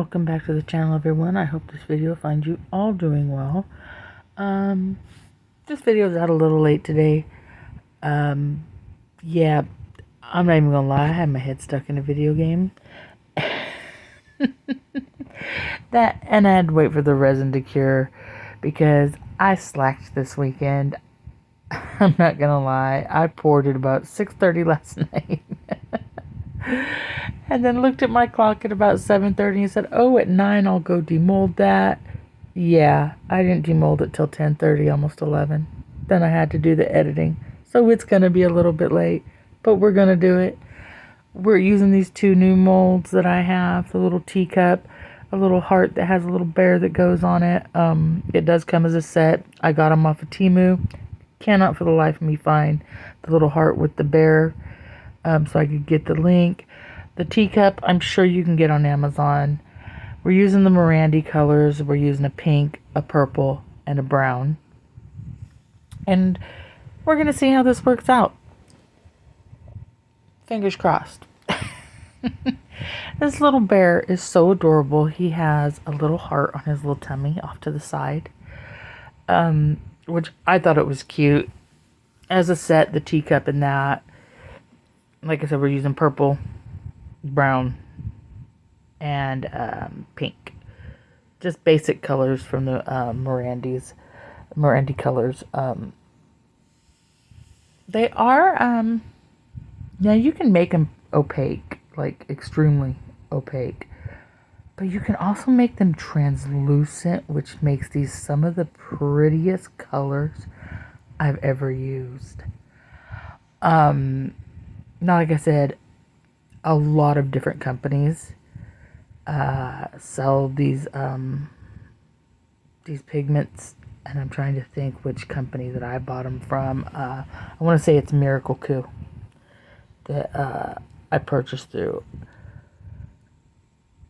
Welcome back to the channel, everyone. I hope this video finds you all doing well. This video's out a little late today. Yeah, I'm not even gonna lie, I had my head stuck in a video game. And I had to wait for the resin to cure because I slacked this weekend. I'm not gonna lie, I poured at about 6:30 last night. And then looked at my clock at about 7:30 and said, oh, at 9 I'll go demold that. Yeah, I didn't demold it till 10:30, almost 11. Then I had to do the editing. So it's going to be a little bit late, but we're going to do it. We're using these two new molds that I have, the little teacup, a little heart that has a little bear that goes on it. It does come as a set. I got them off of Temu. Cannot for the life of me find the little heart with the bear, so I could get the link. The teacup, I'm sure you can get on Amazon. We're using the Morandi colors. We're using a pink, a purple, and a brown. And we're going to see how this works out. Fingers crossed. This little bear is so adorable. He has a little heart on his little tummy off to the side, which I thought it was cute. As a set, the teacup and that, like I said, we're using purple, brown, and pink. Just basic colors from the Morandi colors. They are, now you can make them opaque, like extremely opaque. But you can also make them translucent, which makes these some of the prettiest colors I've ever used. Now, like I said, a lot of different companies sell these pigments, and I'm trying to think which company that I bought them from. I want to say it's Miracle Coo that I purchased through.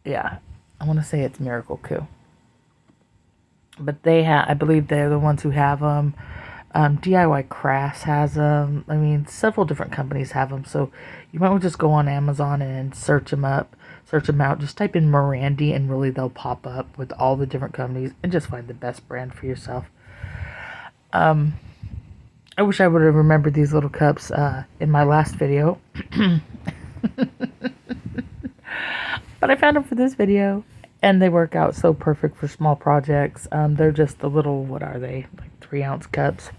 Yeah, I want to say it's Miracle Coo. But they have, I believe they're the ones who have them. DIY Crafts has them. I mean, several different companies have them. So you might want to just go on Amazon and search them out. Just type in Morandi and really they'll pop up with all the different companies and just find the best brand for yourself. I wish I would have remembered these little cups in my last video. But I found them for this video. And they work out so perfect for small projects. They're just the little, what are they? Like 3-ounce cups.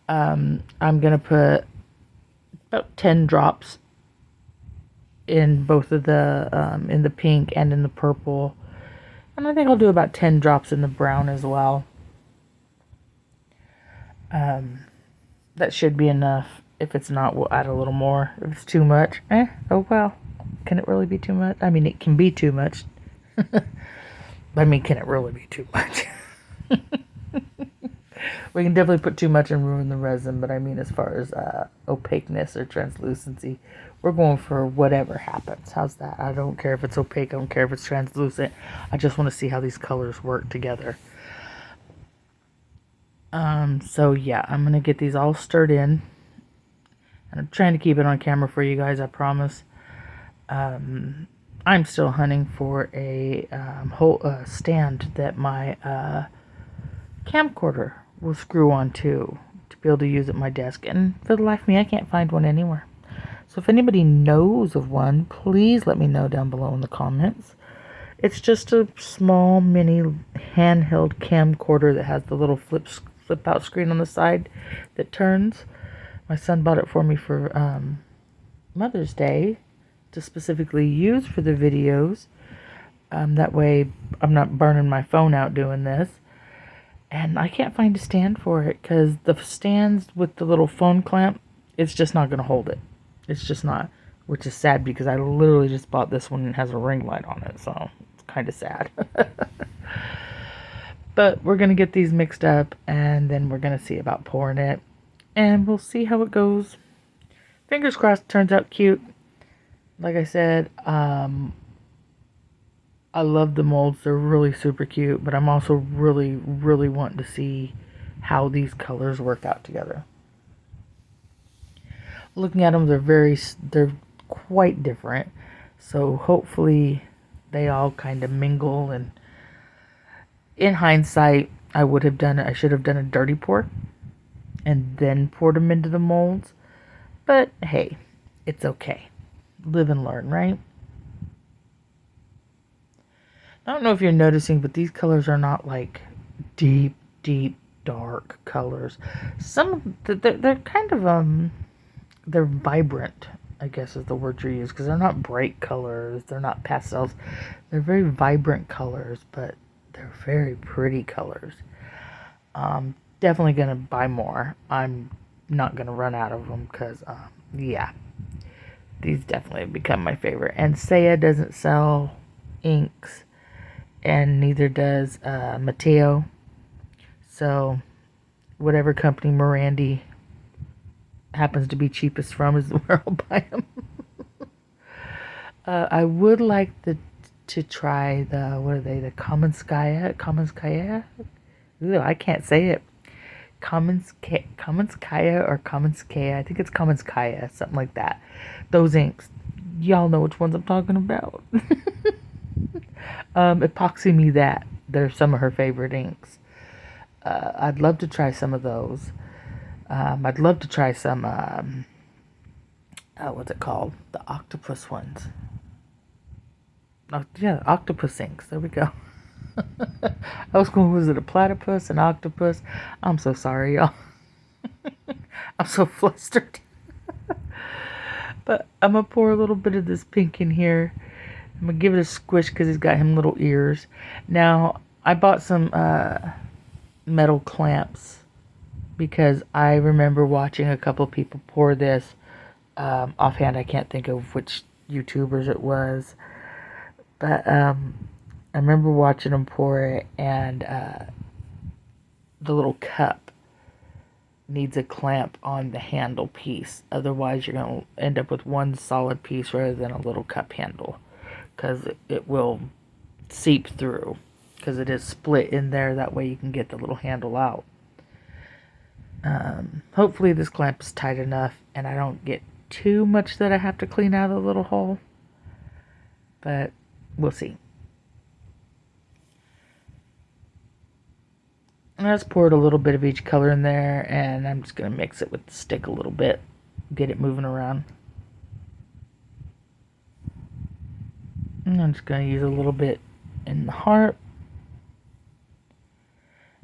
I'm going to put about 10 drops in both of the, in the pink and in the purple. And I think I'll do about 10 drops in the brown as well. That should be enough. If it's not, we'll add a little more. If it's too much, oh well. Can it really be too much? I mean, it can be too much. I mean, can it really be too much? We can definitely put too much and ruin the resin, but I mean, as far as opaqueness or translucency, we're going for whatever happens. How's that? I don't care if it's opaque. I don't care if it's translucent. I just want to see how these colors work together. So yeah, I'm going to get these all stirred in. And I'm trying to keep it on camera for you guys, I promise. I'm still hunting for a whole stand that my camcorder will screw on to be able to use at my desk, and for the life of me I can't find one anywhere. So if anybody knows of one, please let me know down below in the comments. It's just a small mini handheld camcorder that has the little flip out screen on the side that turns. My son bought it for me for Mother's Day to specifically use for the videos. That way I'm not burning my phone out doing this. And I can't find a stand for it because the stands with the little phone clamp, it's just not going to hold it. It's just not, which is sad because I literally just bought this one and it has a ring light on it, so it's kind of sad. But we're going to get these mixed up and then we're going to see about pouring it. And we'll see how it goes. Fingers crossed it turns out cute. Like I said, I love the molds. They're really super cute, but I'm also really, really wanting to see how these colors work out together. Looking at them, they're quite different. So hopefully They all kind of mingle, and in hindsight, I should have done a dirty pour and then poured them into the molds. But hey, it's okay. Live and learn, right? I don't know if you're noticing, but these colors are not like deep, deep, dark colors. They're kind of they're vibrant, I guess is the word you use, because they're not bright colors, they're not pastels. They're very vibrant colors, but they're very pretty colors. Definitely gonna buy more. I'm not gonna run out of them because, yeah, these definitely become my favorite. And Saya doesn't sell inks, and neither does Mateo. So, whatever company Morandi happens to be cheapest from is where I'll buy them. I would like to try the, what are they, the Kamenskaya? Ooh, I can't say it. Kamenskaya or Kamenskaya. I think it's Kamenskaya, something like that. Those inks. Y'all know which ones I'm talking about. Epoxy Me That. They're some of her favorite inks. I'd love to try some of those. I'd love to try some, what's it called? The octopus ones. Oh, yeah, octopus inks. There we go. I was going, was it a platypus, an octopus? I'm so sorry, y'all. I'm so flustered. But I'm going to pour a little bit of this pink in here. I'm going to give it a squish because he's got him little ears. Now, I bought some metal clamps because I remember watching a couple people pour this. Offhand, I can't think of which YouTubers it was. But I remember watching them pour it, and the little cup needs a clamp on the handle piece. Otherwise, you're going to end up with one solid piece rather than a little cup handle, because it will seep through, because it is split in there. That way you can get the little handle out. Hopefully this clamp is tight enough and I don't get too much that I have to clean out of the little hole. But we'll see. And I just poured a little bit of each color in there, and I'm just going to mix it with the stick a little bit. Get it moving around. And I'm just going to use a little bit in the heart.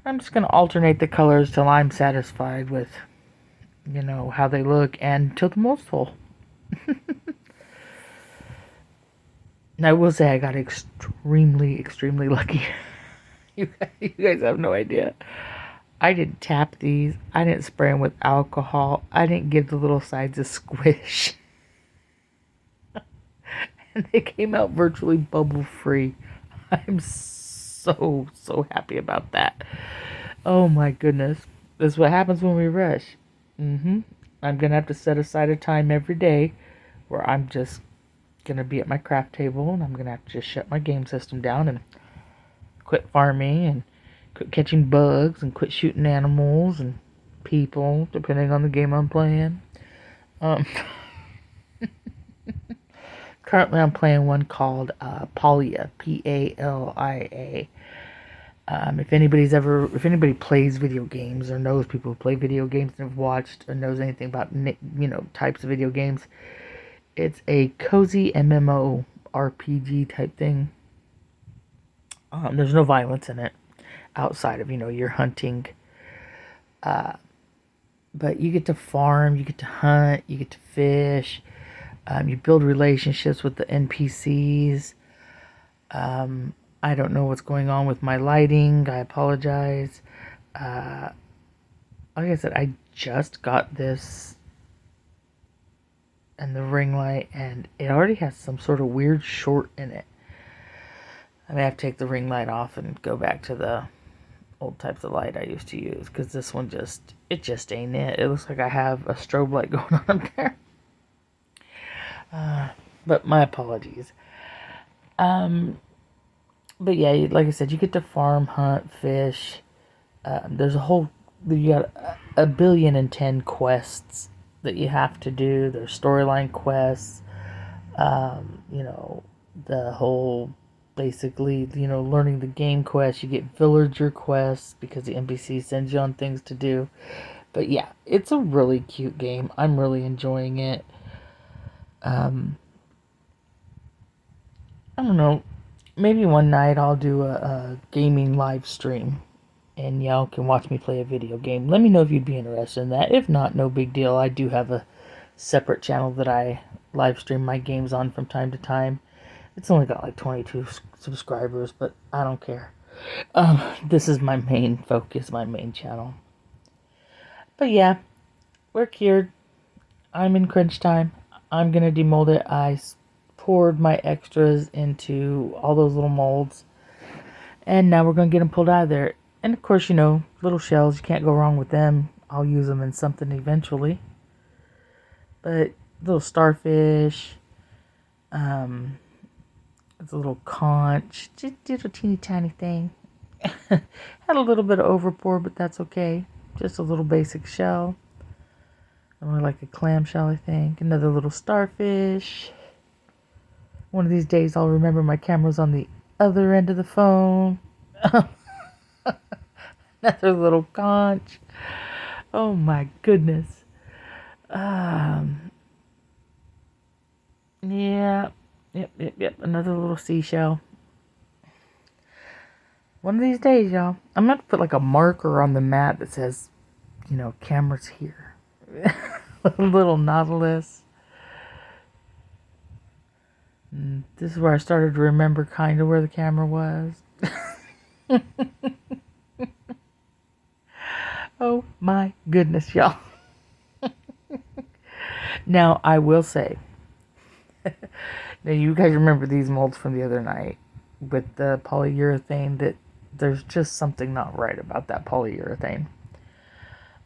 I'm just going to alternate the colors till I'm satisfied with, how they look, and till the mold's full. And I will say I got extremely, extremely lucky. You guys have no idea. I didn't tap these. I didn't spray them with alcohol. I didn't give the little sides a squish. And they came out virtually bubble free. I'm so happy about that. Oh my goodness. This is what happens when we rush. I'm going to have to set aside a time every day where I'm just going to be at my craft table, and I'm going to have to just shut my game system down and quit farming and quit catching bugs and quit shooting animals and people, depending on the game I'm playing. Currently I'm playing one called Palia, Palia. If anybody plays video games or knows people who play video games and have watched or knows anything about, types of video games, it's a cozy MMO RPG type thing. There's no violence in it outside of, you're hunting. But you get to farm, you get to hunt, you get to fish. You build relationships with the NPCs. I don't know what's going on with my lighting. I apologize. Like I said, I just got this and the ring light, and it already has some sort of weird short in it. I may have to take the ring light off and go back to the old types of light I used to use, because this one just ain't it. It looks like I have a strobe light going on up there. But my apologies. But yeah, like I said, you get to farm, hunt, fish. You got 1,000,000,010 quests that you have to do. There's storyline quests. The whole basically, learning the game quests. You get villager quests because the NPC sends you on things to do. But yeah, it's a really cute game. I'm really enjoying it. I don't know. Maybe one night I'll do a gaming live stream and y'all can watch me play a video game. Let me know if you'd be interested in that. If not, no big deal. I do have a separate channel that I live stream my games on from time to time. It's only got like 22 subscribers, but I don't care. This is my main focus, my main channel. But yeah, we're cured. I'm in crunch time. I'm going to demold it. I poured my extras into all those little molds. And now we're going to get them pulled out of there. And of course, little shells, you can't go wrong with them. I'll use them in something eventually. But little starfish, it's a little conch, just a teeny tiny thing. Had a little bit of overpour, but that's okay. Just a little basic shell. More like a clam shell, I think. Another little starfish. One of these days I'll remember my camera's on the other end of the phone. Another little conch. Oh my goodness. Yeah. Yep. Another little seashell. One of these days, y'all, I'm going to put like a marker on the mat that says, camera's here. A little nautilus. And this is where I started to remember kind of where the camera was. Oh my goodness, y'all. Now, I will say, now you guys remember these molds from the other night with the polyurethane, that there's just something not right about that polyurethane.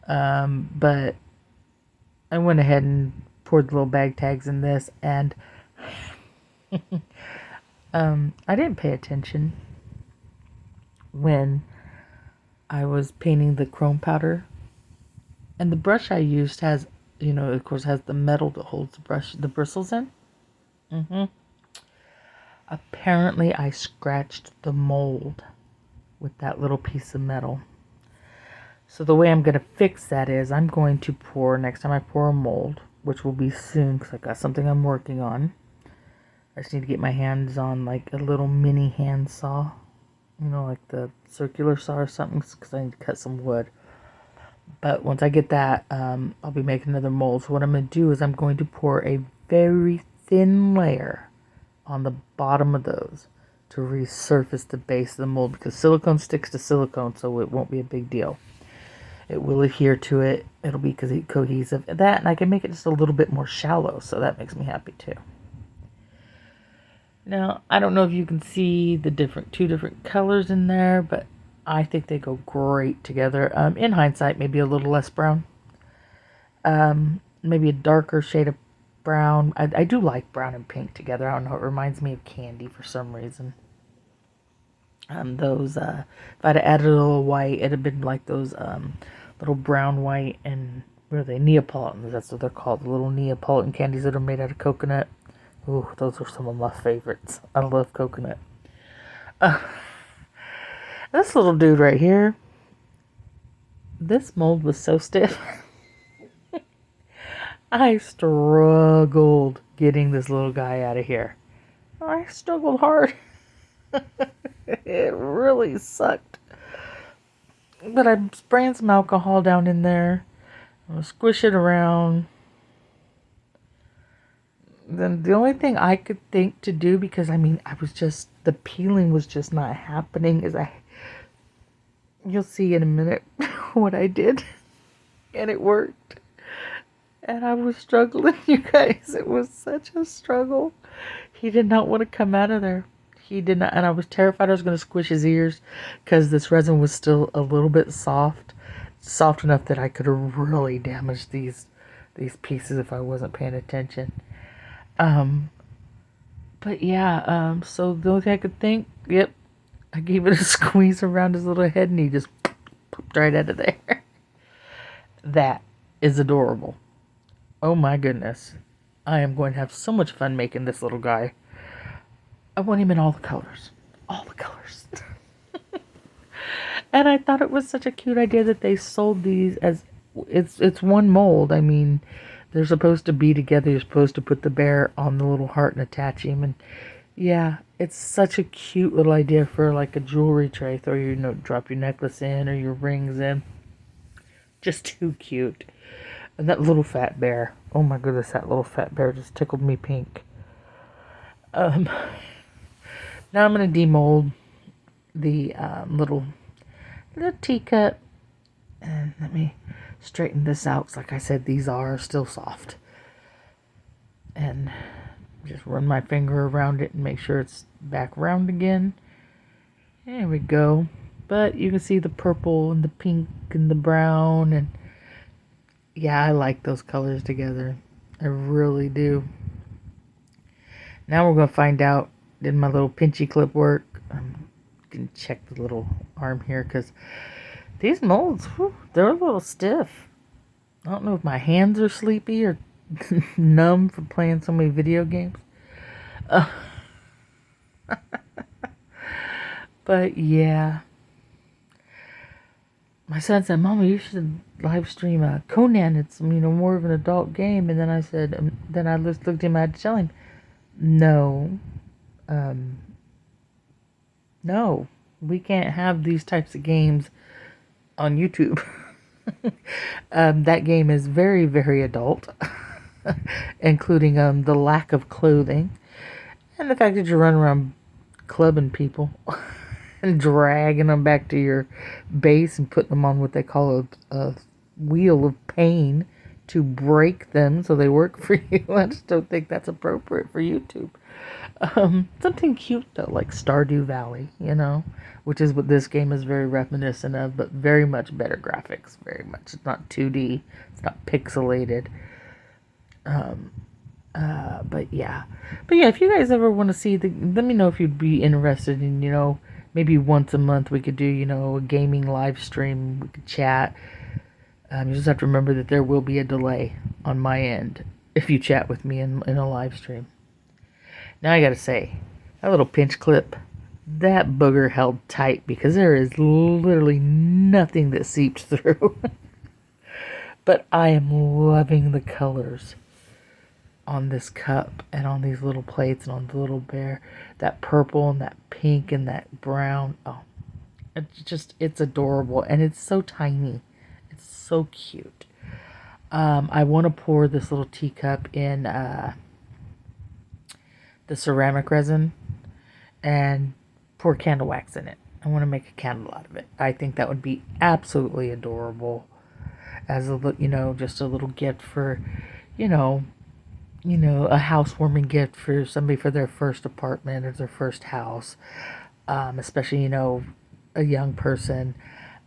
But I went ahead and poured the little bag tags in this, and I didn't pay attention when I was painting the chrome powder. And the brush I used has, of course, has the metal that holds the bristles in. Apparently, I scratched the mold with that little piece of metal. So the way I'm going to fix that is I'm going to pour, next time I pour a mold, which will be soon because I got something I'm working on. I just need to get my hands on like a little mini hand saw. Like the circular saw or something, because I need to cut some wood. But once I get that, I'll be making another mold. So what I'm going to do is I'm going to pour a very thin layer on the bottom of those to resurface the base of the mold, because silicone sticks to silicone, so it won't be a big deal. It will adhere to it. It'll be cohesive. That, and I can make it just a little bit more shallow, so that makes me happy too. Now, I don't know if you can see the two different colors in there, but I think they go great together. In hindsight, maybe a little less brown. Maybe a darker shade of brown. I do like brown and pink together. I don't know. It reminds me of candy for some reason. If I'd added a little white, it'd have been like those little brown, white, and what are they? Neapolitans. That's what they're called. The little Neapolitan candies that are made out of coconut. Ooh, those are some of my favorites. I love coconut. This little dude right here. This mold was so stiff. I struggled getting this little guy out of here. I struggled hard. It really sucked. But I'm spraying some alcohol down in there. I'm going to squish it around. Then the only thing I could think to do, because the peeling was just not happening, is you'll see in a minute what I did. And it worked. And I was struggling, you guys. It was such a struggle. He did not want to come out of there. He did not. And I was terrified I was going to squish his ears, because this resin was still a little bit soft. Soft enough that I could have really damaged these pieces if I wasn't paying attention. But yeah, so the only thing I could think, yep, I gave it a squeeze around his little head and he just pooped right out of there. That is adorable. Oh my goodness. I am going to have so much fun making this little guy. I want him in all the colors. all the colors. And I thought it was such a cute idea that they sold these as it's one mold. I mean, they're supposed to be together. You're supposed to put the bear on the little heart and attach him. And yeah, it's such a cute little idea for like a jewelry tray. Throw your, drop your necklace in or your rings in. Just too cute. And that little fat bear. Oh my goodness, that little fat bear just tickled me pink. Now I'm going to demold the little teacup. And let me straighten this out. 'Cause like I said, these are still soft. And just run my finger around it and make sure it's back round again. There we go. But you can see the purple and the pink and the brown. And yeah, I like those colors together. I really do. Now we're going to find out, did my little pinchy clip work? I'm going to check the little arm here because these molds, they're a little stiff. I don't know if my hands are sleepy or numb from playing so many video games. But yeah. My son said, Mama, you should live stream Conan. It's, more of an adult game. And then I said, then I just looked at him, I had to tell him, no, no, we can't have these types of games on YouTube. That game is very, very adult, including the lack of clothing and the fact that you run around clubbing people and dragging them back to your base and putting them on what they call a wheel of pain to break them so they work for you. I just don't think that's appropriate for YouTube. Something cute though, like Stardew Valley, which is what this game is very reminiscent of, but very much better graphics. Very much. It's not 2D. It's not pixelated. But yeah. If you guys ever want to see let me know if you'd be interested in, maybe once a month we could do, a gaming live stream. We could chat. You just have to remember that there will be a delay on my end if you chat with me in a live stream. Now I gotta say, that little pinch clip, that booger held tight because there is literally nothing that seeped through. But I am loving the colors on this cup and on these little plates and on the little bear. That purple and that pink and that brown. Oh, it's adorable and it's so tiny. It's so cute. I want to pour this little teacup in the ceramic resin and pour candle wax in it. I want to make a candle out of it. I think that would be absolutely adorable as just a little gift for, a housewarming gift for somebody for their first apartment or their first house. Especially, a young person.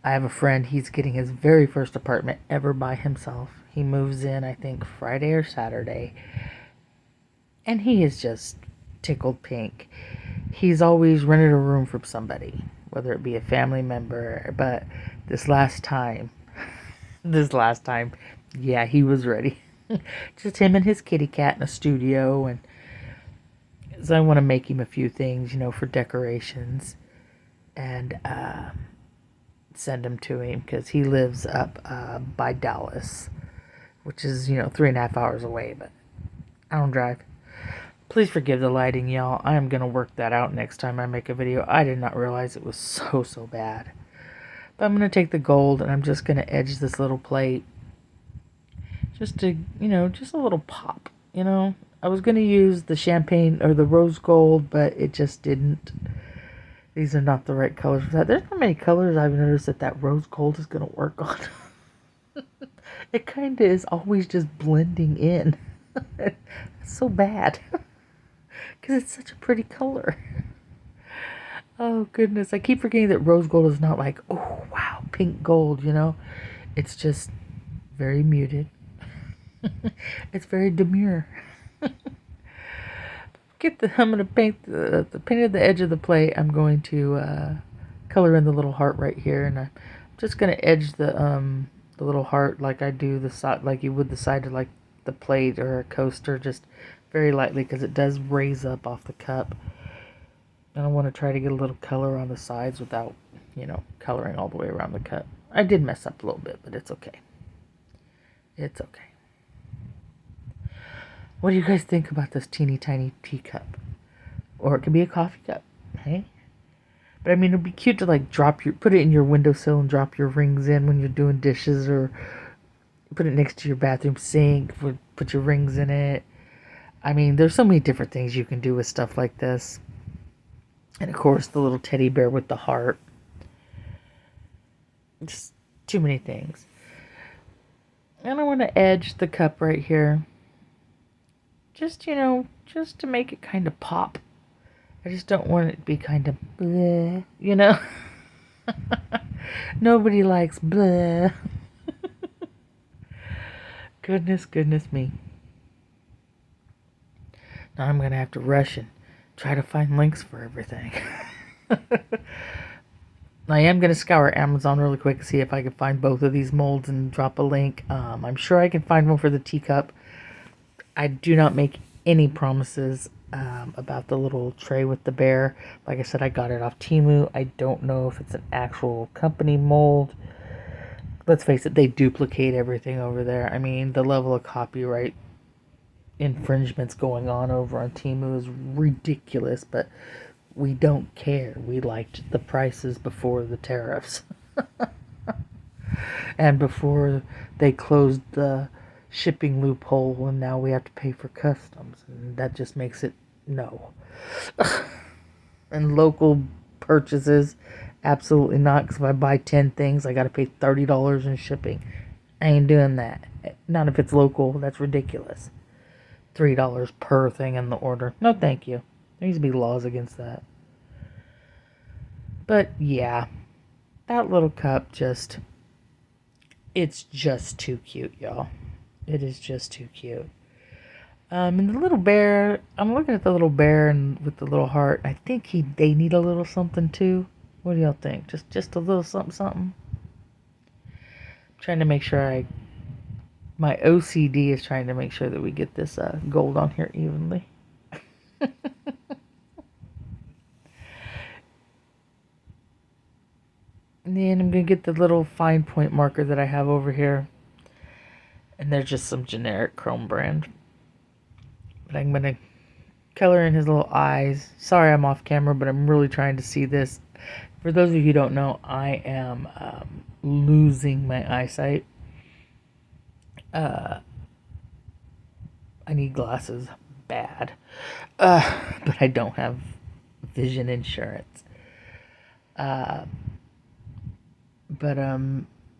I have a friend, he's getting his very first apartment ever by himself. He moves in, I think, Friday or Saturday. And he is just tickled pink. He's always rented a room from somebody, whether it be a family member. But this last time, yeah, he was ready. Just him and his kitty cat in a studio. And so I want to make him a few things, for decorations. And send them to him because he lives up by Dallas, which is 3.5 hours away, but I don't drive. Please forgive the lighting, y'all. I am gonna work that out next time I make a video. I did not realize it was so bad. But I'm gonna take the gold and I'm just gonna edge this little plate just to just a little pop. I was gonna use the champagne or the rose gold, but it just didn't. These are not the right colors for that. There's not many colors I've noticed that rose gold is going to work on. It kind of is always just blending in. It's so bad. Because it's such a pretty color. Oh, goodness. I keep forgetting that rose gold is not like, oh, wow, pink gold, It's just very muted. It's very demure. I'm going to paint the painted the edge of the plate. I'm going to color in the little heart right here, and I'm just going to edge the little heart like I do the side, like you would the side of like the plate or a coaster, just very lightly because it does raise up off the cup. And I want to try to get a little color on the sides without, coloring all the way around the cup. I did mess up a little bit, but it's okay. It's okay. What do you guys think about this teeny tiny teacup? Or it could be a coffee cup, hey? But I mean, it'd be cute to like put it in your windowsill and drop your rings in when you're doing dishes, or put it next to your bathroom sink, put your rings in it. I mean, there's so many different things you can do with stuff like this. And of course, the little teddy bear with the heart. Just too many things. And I want to edge the cup right here. Just to make it kind of pop. I just don't want it to be kind of bleh, Nobody likes bleh. Goodness me. Now I'm going to have to rush and try to find links for everything. I am going to scour Amazon really quick to see if I can find both of these molds and drop a link. I'm sure I can find one for the teacup. I do not make any promises about the little tray with the bear. Like I said, I got it off Temu. I don't know if it's an actual company mold. Let's face it, they duplicate everything over there. I mean, the level of copyright infringements going on over on Temu is ridiculous, but we don't care. We liked the prices before the tariffs. And before they closed the shipping loophole, and now we have to pay for customs, and that just makes it no. And local purchases, absolutely not, because if I buy 10 things I gotta pay $30 in shipping. I ain't doing that. Not if it's local. That's ridiculous. $3 per thing in the order. No thank you. There needs to be laws against that. But yeah, that little cup it's just too cute, y'all. It is just too cute. And the little bear, I'm looking at the little bear and with the little heart. I think they need a little something too. What do y'all think? Just a little something. I'm trying to make sure my OCD is trying to make sure that we get this gold on here evenly. And then I'm going to get the little fine point marker that I have over here. And they're just some generic chrome brand. But I'm going to color in his little eyes. Sorry I'm off camera, but I'm really trying to see this. For those of you who don't know, I am losing my eyesight. I need glasses bad. But I don't have vision insurance.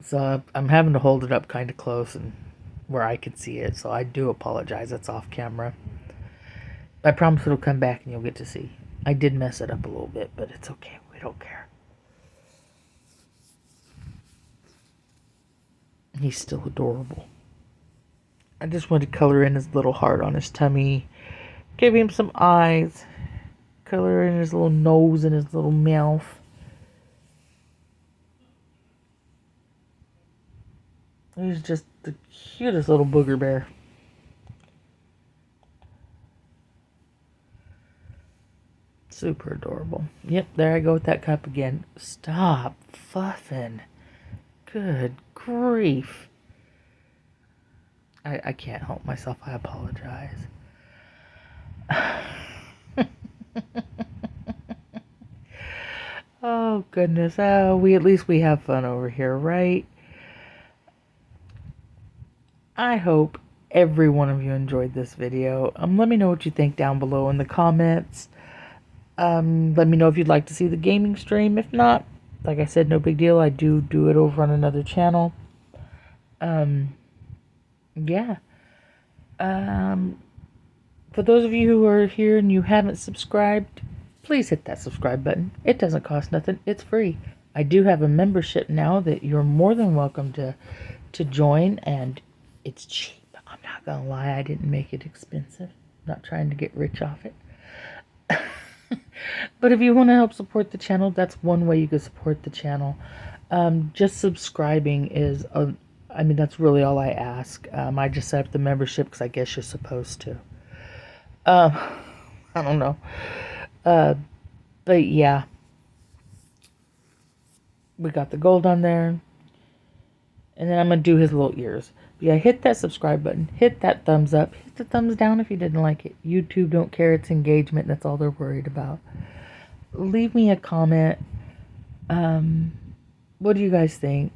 So I'm having to hold it up kind of close and where I can see it, so I do apologize. It's off camera. I promise it'll come back and you'll get to see. I did mess it up a little bit, but it's okay. We don't care. He's still adorable. I just wanted to color in his little heart on his tummy. Give him some eyes. Color in his little nose and his little mouth. He's just the cutest little booger bear. Super adorable. Yep, there I go with that cup again. Stop fuffing. Good grief. I can't help myself. I apologize. Oh, goodness. Oh, at least we have fun over here, right? I hope every one of you enjoyed this video. Let me know what you think down below in the comments. Let me know if you'd like to see the gaming stream. If not, like I said, no big deal. I do it over on another channel. Yeah. For those of you who are here and you haven't subscribed, please hit that subscribe button. It doesn't cost nothing. It's free. I do have a membership now that you're more than welcome to join, and it's cheap. I'm not gonna lie, I didn't make it expensive. I'm not trying to get rich off it. But if you want to help support the channel, that's one way you can support the channel. Just subscribing is that's really all I ask. I just set up the membership because I guess you're supposed to. I don't know. But But yeah, we got the gold on there. And then I'm going to do his little ears. But yeah, hit that subscribe button. Hit that thumbs up. Hit the thumbs down if you didn't like it. YouTube don't care. It's engagement. That's all they're worried about. Leave me a comment. What do you guys think?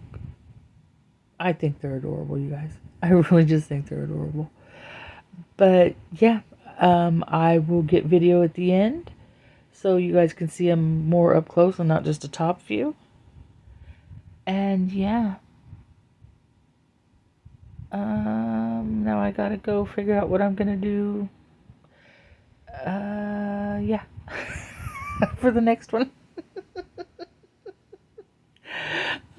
I think they're adorable, you guys. I really just think they're adorable. But yeah, I will get video at the end so you guys can see them more up close and not just a top view. And yeah. Now I gotta go figure out what I'm gonna do. Yeah. For the next one.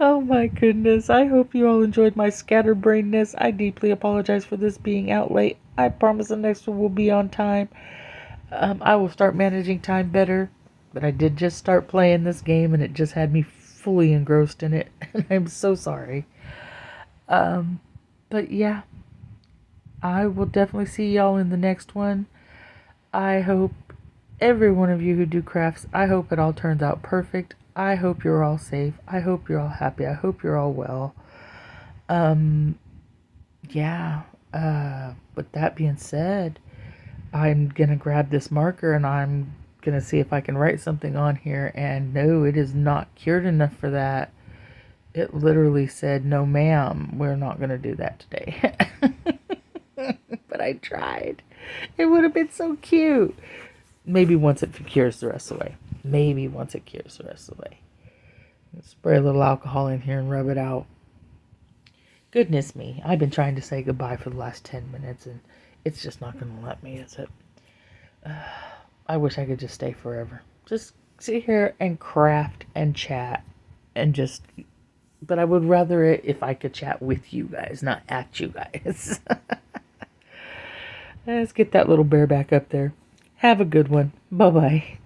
Oh my goodness. I hope you all enjoyed my scatterbrainness. I deeply apologize for this being out late. I promise the next one will be on time. I will start managing time better. But I did just start playing this game and it just had me fully engrossed in it. And I'm so sorry. But yeah. I will definitely see y'all in the next one. I hope every one of you who do crafts, I hope it all turns out perfect. I hope you're all safe. I hope you're all happy. I hope you're all well. Yeah. With that being said, I'm going to grab this marker and I'm going to see if I can write something on here. And no, it is not cured enough for that. It literally said, no ma'am, we're not going to do that today. But I tried. It would have been so cute. Maybe once it cures the rest of the way. Maybe once it cures the rest of the way. Spray a little alcohol in here and rub it out. Goodness me. I've been trying to say goodbye for the last 10 minutes and it's just not going to let me, is it? I wish I could just stay forever. Just sit here and craft and chat and just... But I would rather it if I could chat with you guys, not at you guys. Let's get that little bear back up there. Have a good one. Bye-bye.